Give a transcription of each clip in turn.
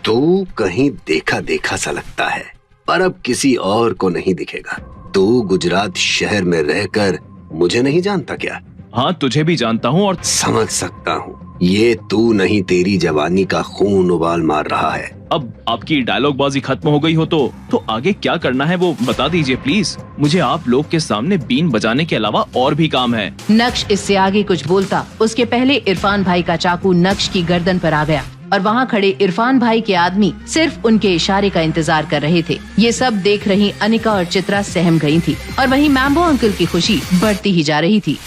तू कहीं देखा देखा सा लगता है, पर अब किसी और को नहीं दिखेगा। तू गुजरात शहर में रहकर मुझे नहीं जानता क्या? हाँ, तुझे भी जानता हूँ और समझ सकता हूँ। ये तू नहीं, तेरी जवानी का खून उबाल मार रहा है। अब आपकी डायलॉग बाजी खत्म हो गई हो तो आगे क्या करना है वो बता दीजिए प्लीज। मुझे आप लोग के सामने बीन बजाने के अलावा और भी काम है। नक्श इससे आगे कुछ बोलता उसके पहले इरफान भाई का चाकू नक्श की गर्दन पर आ गया और वहाँ खड़े इरफान भाई के आदमी सिर्फ उनके इशारे का इंतजार कर रहे थे। ये सब देख रही अनिका और चित्रा सहम गई थी और वहीं मैम्बो अंकल की खुशी बढ़ती ही जा रही थी।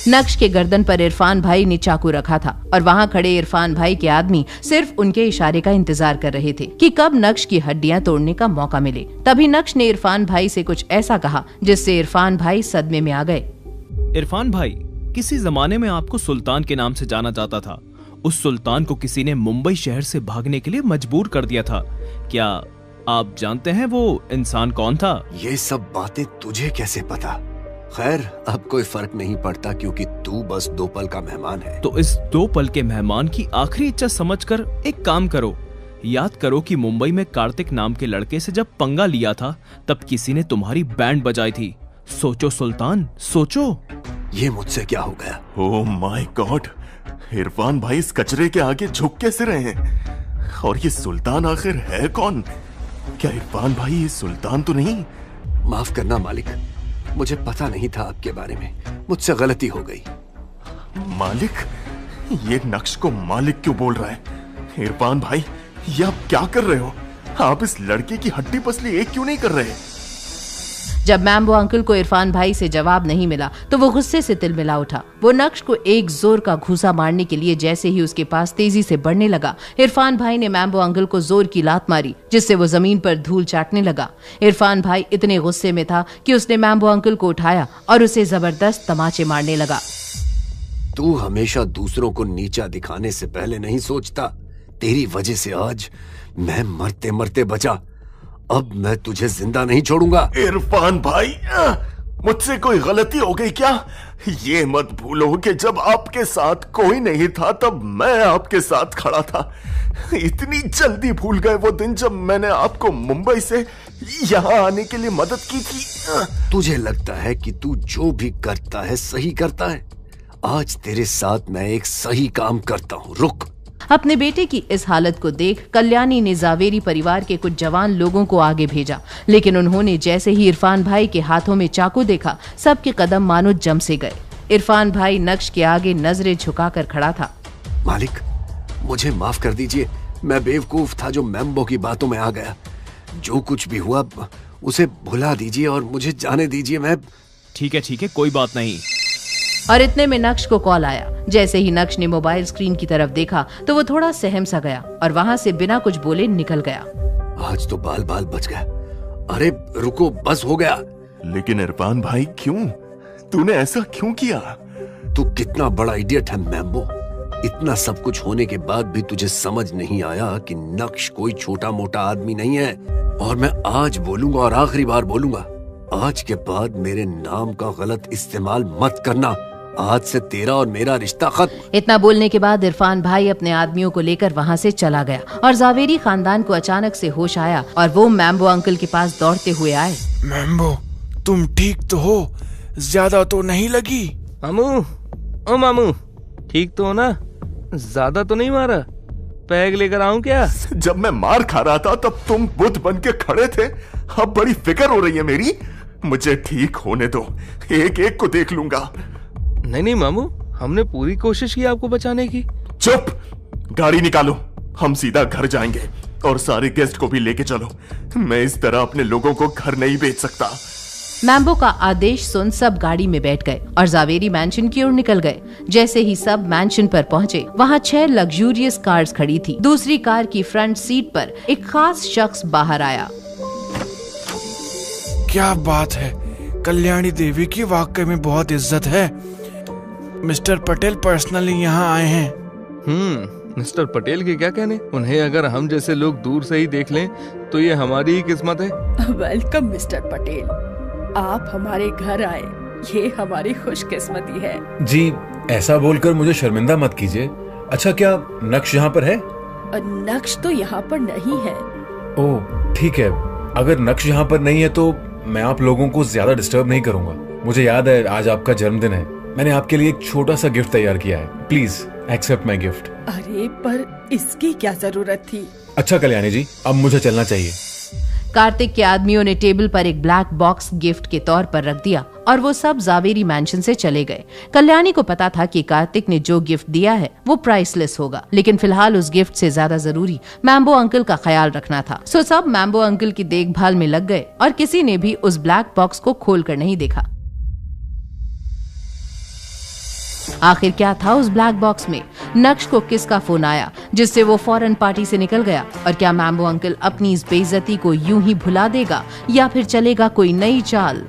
नक्श के गर्दन पर इरफान भाई ने चाकू रखा था और वहाँ खड़े इरफान भाई के आदमी सिर्फ उनके इशारे का इंतजार कर रहे थे कि कब नक्श की हड्डियां तोड़ने का मौका मिले। तभी नक्श ने इरफान भाई से कुछ ऐसा कहा जिससे इरफान भाई सदमे में आ गए। इरफान भाई, किसी जमाने में आपको सुल्तान के नाम से जाना जाता था। उस सुल्तान को किसी ने मुंबई शहर से भागने के लिए मजबूर कर दिया था। क्या आप जानते हैं वो इंसान कौन था? ये सब बातें तुझे कैसे पता? खैर, अब कोई फर्क नहीं पड़ता क्योंकि तू बस 2 पल का मेहमान है। तो इस 2 पल के मेहमान की आखिरी इच्छा समझकर एक काम करो। याद करो कि मुंबई में कार्तिक नाम के लड़के से जब पंगा लिया था तब किसी ने तुम्हारी बैंड बजाई थी। सोचो सुल्तान, सोचो। ये मुझसे क्या हो गया? ओह माय गॉड, इरफान भाई इस कचरे के आगे झुक कैसे रहे हैं? और ये सुल्तान आखिर है कौन? क्या इरफान भाई ये सुल्तान तो नहीं? माफ करना मालिक, मुझे पता नहीं था आपके बारे में। मुझसे गलती हो गई। मालिक? ये नक्श को मालिक क्यों बोल रहा है? इरफान भाई, ये आप क्या कर रहे हो? आप इस लड़के की हड्डी पसली एक क्यों नहीं कर रहे? जब मैम्बो अंकल को इरफान भाई से जवाब नहीं मिला तो वो गुस्से से तिलमिला उठा। वो नक्श को एक जोर का घूसा मारने के लिए जैसे ही उसके पास तेजी से बढ़ने लगा, इरफान भाई ने मैम्बो अंकल को जोर की लात मारी जिससे वो जमीन पर धूल चाटने लगा। इरफान भाई इतने गुस्से में था कि उसने मैम्बो अंकल को उठाया और उसे जबरदस्त तमाचे मारने लगा। तू हमेशा दूसरों को नीचा दिखाने से पहले नहीं सोचता। तेरी वजह से आज मैं मरते मरते बचा। अब मैं तुझे जिंदा नहीं छोड़ूंगा। इरफान भाई, मुझसे कोई गलती हो गई क्या? ये मत भूलो कि जब आपके साथ कोई नहीं था तब मैं आपके साथ खड़ा था। इतनी जल्दी भूल गए वो दिन जब मैंने आपको मुंबई से यहाँ आने के लिए मदद की थी? तुझे लगता है कि तू जो भी करता है सही करता है? आज तेरे साथ मैं एक सही काम करता हूँ, रुक। अपने बेटे की इस हालत को देख कल्याणी ने जावेरी परिवार के कुछ जवान लोगों को आगे भेजा, लेकिन उन्होंने जैसे ही इरफान भाई के हाथों में चाकू देखा, सबके कदम मानो जम से गए। इरफान भाई नक्श के आगे नजरें झुकाकर खड़ा था। मालिक, मुझे माफ कर दीजिए। मैं बेवकूफ था जो मैम्बो की बातों में आ गया। जो कुछ भी हुआ उसे भुला दीजिए और मुझे जाने दीजिए। मैं ठीक है, कोई बात नहीं। और इतने में नक्श को कॉल आया। जैसे ही नक्श ने मोबाइल स्क्रीन की तरफ देखा तो वो थोड़ा सहम सा गया और वहाँ से बिना कुछ बोले निकल गया। आज तो बाल बाल बच गया। अरे रुको, बस हो गया। लेकिन इरफान भाई, क्यों? तूने ऐसा क्यों किया? तू कितना बड़ा इडियट है मैम्बो। इतना सब कुछ होने के बाद भी तुझे समझ नहीं आया कि नक्श कोई छोटा मोटा आदमी नहीं है। और मैं आज बोलूंगा और आखिरी बार बोलूंगा, आज के बाद मेरे नाम का गलत इस्तेमाल मत करना। आज से तेरा और मेरा रिश्ता खत्म। इतना बोलने के बाद इरफान भाई अपने आदमियों को लेकर वहाँ से चला गया और जावेरी खानदान को अचानक से होश आया और वो मैम्बो अंकल के पास दौड़ते हुए आए। मैम्बो, तुम ठीक तो हो? ज्यादा तो नहीं लगी? मामू, ओ मामू, ठीक तो हो ना? ज्यादा तो नहीं मारा? पैग लेकर आऊं क्या? जब मैं मार खा रहा था तब तुम बुद्ध बन के खड़े थे। अब बड़ी फिक्र हो रही है मेरी। मुझे ठीक होने दो, एक एक को देख लूंगा। नहीं मामू, हमने पूरी कोशिश की आपको बचाने की। चुप! गाड़ी निकालो, हम सीधा घर जाएंगे और सारे गेस्ट को भी लेके चलो। मैं इस तरह अपने लोगों को घर नहीं भेज सकता। मैम्बो का आदेश सुन सब गाड़ी में बैठ गए और जावेरी मैंशन की ओर निकल गए। जैसे ही सब मैंशन पर पहुँचे, वहाँ 6 लग्जूरियस कार्स खड़ी थी। दूसरी कार की फ्रंट सीट पर एक खास शख्स बाहर आया। क्या बात है, कल्याणी देवी की वाकई में बहुत इज्जत है। मिस्टर पटेल पर्सनली यहाँ आए हैं। मिस्टर पटेल के क्या कहने? उन्हें अगर हम जैसे लोग दूर से ही देख लें तो ये हमारी ही किस्मत है। वेलकम मिस्टर पटेल, आप हमारे घर आए, ये हमारी खुशकिस्मती है। जी, ऐसा बोलकर मुझे शर्मिंदा मत कीजिए। अच्छा, क्या नक्श यहाँ पर है? नक्श तो यहाँ पर नहीं है। ओह ठीक है, अगर नक्श यहाँ पर नहीं है तो मैं आप लोगों को ज्यादा डिस्टर्ब नहीं करूंगा। मुझे याद है आज आपका जन्मदिन है, मैंने आपके लिए एक छोटा सा गिफ्ट तैयार किया है, प्लीज एक्सेप्ट माई गिफ्ट। अरे पर इसकी क्या जरूरत थी? अच्छा कल्याणी जी, अब मुझे चलना चाहिए। कार्तिक के आदमियों ने टेबल पर एक ब्लैक बॉक्स गिफ्ट के तौर पर रख दिया और वो सब जावेरी मैंशन से चले गए। कल्याणी को पता था कि कार्तिक ने जो गिफ्ट दिया है वो प्राइसलेस होगा, लेकिन फिलहाल उस गिफ्ट से ज्यादा जरूरी मैम्बो अंकल का ख्याल रखना था। सो सब मैम्बो अंकल की देखभाल में लग गए और किसी ने भी उस ब्लैक बॉक्स को खोलकर नहीं देखा। आखिर क्या था उस ब्लैक बॉक्स में? नक्श को किसका फोन आया जिससे वो फौरन पार्टी से निकल गया? और क्या मैम्बो अंकल अपनी इस बेइज्जती को यूं ही भुला देगा या फिर चलेगा कोई नई चाल?